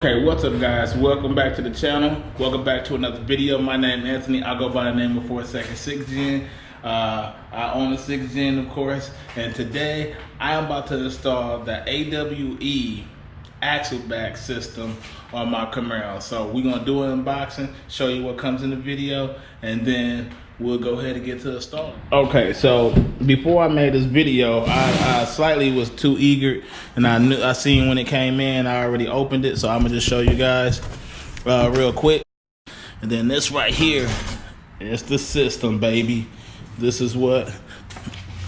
Okay, what's up guys? Welcome back to the channel. Welcome back to another video. My name is Anthony. I go by the name of 4-Second 6Gen. I own a 6Gen, of course, and today I am about to install the AWE Axleback system on my Camaro. So we're gonna do an unboxing, show you what comes in the video, and then we'll go ahead and get to the start. Okay, so before I made this video, I slightly was too eager, and I seen when it came in, I already opened it, so I'm gonna just show you guys real quick. And then this right here is the system, baby. This is what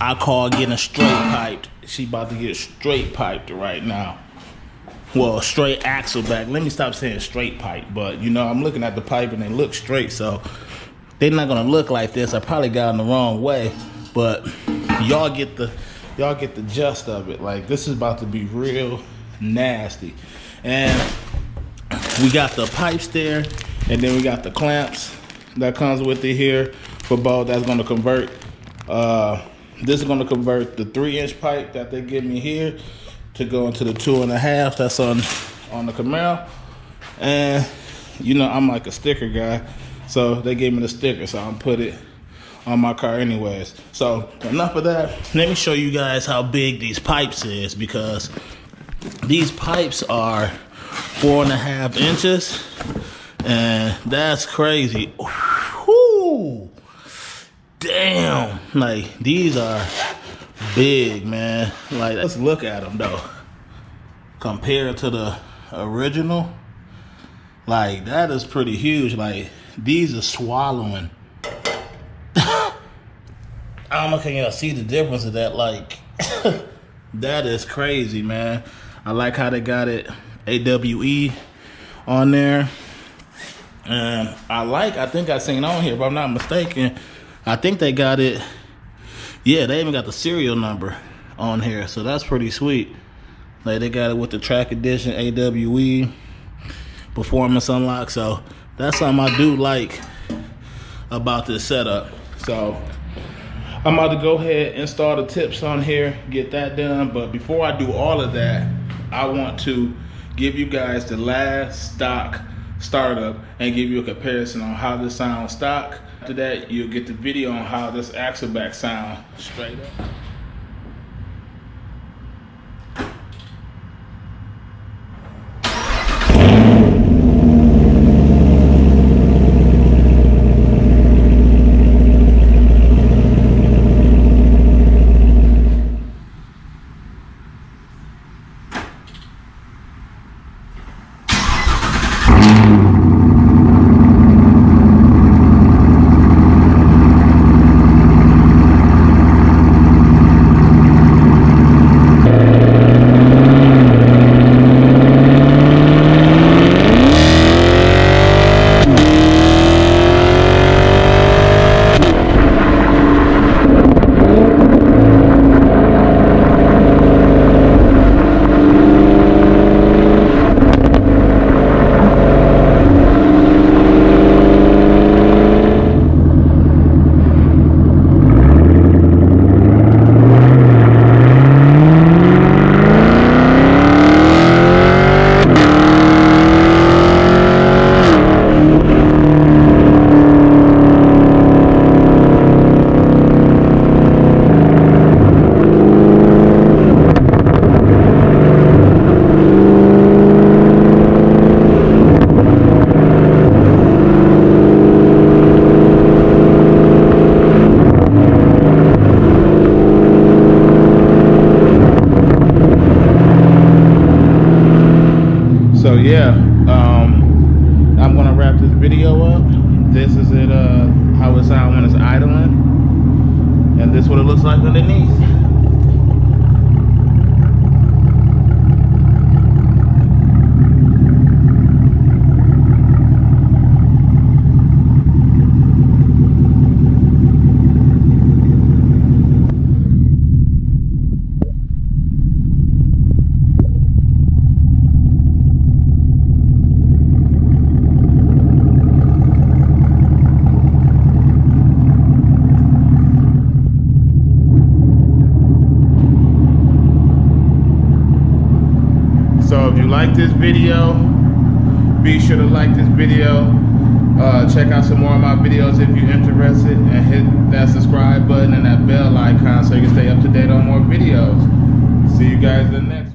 I call getting straight piped. She about to get straight piped right now. Well, straight Axleback. Let me stop saying straight pipe, but you know, I'm looking at the pipe and they look straight, so they're not gonna look like this. I probably got them the wrong way, but y'all get the gist of it. Like, this is about to be real nasty. And we got the pipes there, and then we got the clamps that comes with it here for both. That's gonna convert. This is gonna convert the 3-inch pipe that they give me here to go into the 2.5 that's on the Camaro. And you know, I'm like a sticker guy, so they gave me the sticker, so I'm put it on my car anyways. So enough of that. Let me show you guys how big these pipes is, because these pipes are 4.5 inches, and that's crazy. Whoo! Damn, like these are big, man. Like, let's look at them though. Compared to the original, like that is pretty huge. Like, these are swallowing. I don't know if y'all see the difference of that. Like, that is crazy, man. I like how they got it AWE on there. And I think I seen on here, if I'm not mistaken, I think they got it. Yeah, they even got the serial number on here, so that's pretty sweet. Like, they got it with the Track Edition AWE Performance Unlock, so that's something I do like about this setup. So I'm about to go ahead and install the tips on here, get that done. But before I do all of that, I want to give you guys the last stock startup and give you a comparison on how this sounds stock. After that, you'll get the video on how this Axleback sound straight up. So yeah, I'm gonna wrap this video up. This is it, how it sounds when it's idling, and this is what it looks like underneath. So if you like this video, Be sure to like this video. Check out some more of my videos if you're interested, and hit that subscribe button and that bell icon so you can stay up to date on more videos. See you guys in the next.